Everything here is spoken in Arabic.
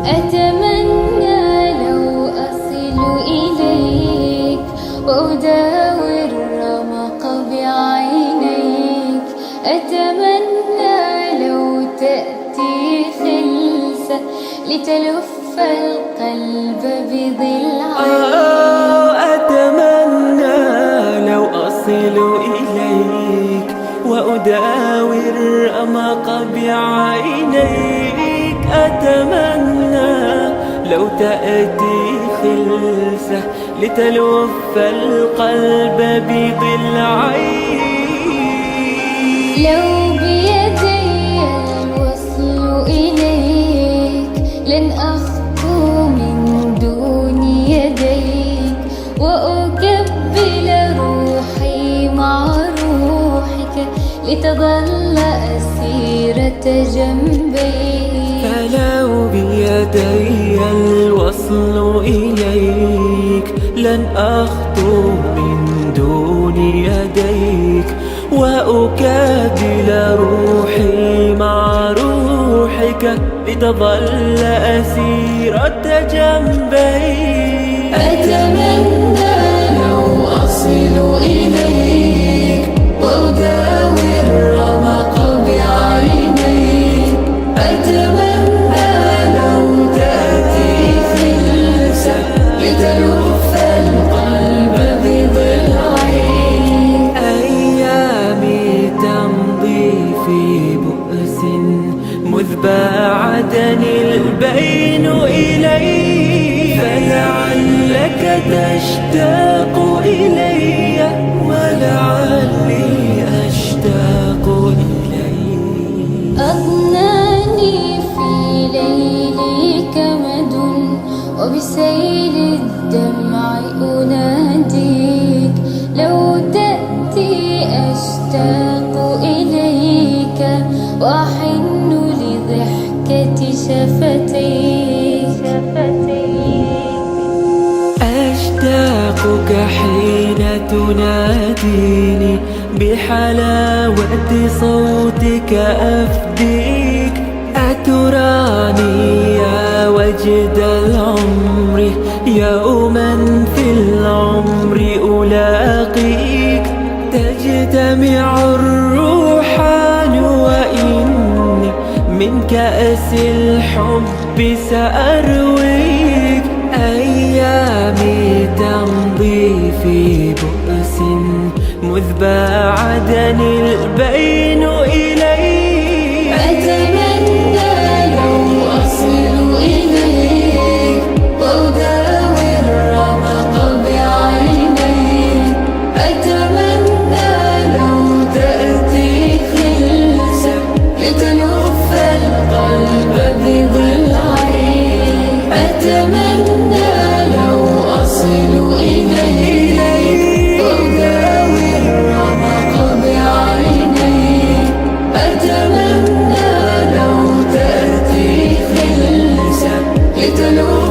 أتمنى لو أصل إليك وأداوي الرمق بعينيك. أتمنى لو تأتي خلسة لتلف القلب بضلعيك. أتمنى لو أصل إليك وأداوي الرمق بعينيك. أتمنى لو تأتي خلسة لتلف القلب بضلعيك. لو بيدي الوصل إليك لن أخطو من دون يديك، وأقبل روحي مع روحك لتظل أسيرة جنبيك. فلو بيدي الوصل إليك لن أخطو من دون يديك، وأكابل روحي مع روحك لتظل أسيرة جنبيك. أتمنى لو أصل إليك وأداوي الرمق بعينيك. أتمنى لو تأتي خلسة لتلف القلب بضلعيك. أيامي تمضي في بؤس مذ باعدني البين إليك، فلعلك تشتاق إلي ولعلي أشتاق إليك. أضناني في ليلي كمد وبسيل الدمع أناديك. لو تأتي أشتاق إليك وأحن لضحكة شفتيك. أشتاقك حين تناديني بحلاوة صوتك أفديك. أتراني يا وجد العمر يوما في العمر ألاقيك. تجتمع الروحان وإني من كأس الحب سأرويك. أيامي تمضي في بؤس مذ باعدني البين إليك. أتمنى لو أصل إليك وأداوي الرمق بعينيك. أتمنى لو تأتي خلسة لتلف القلب بضلعيك. أتمنى لو أصل إليك وأداوي الرمق بعينيك. أتمنى لو تأتي خلسة لتلف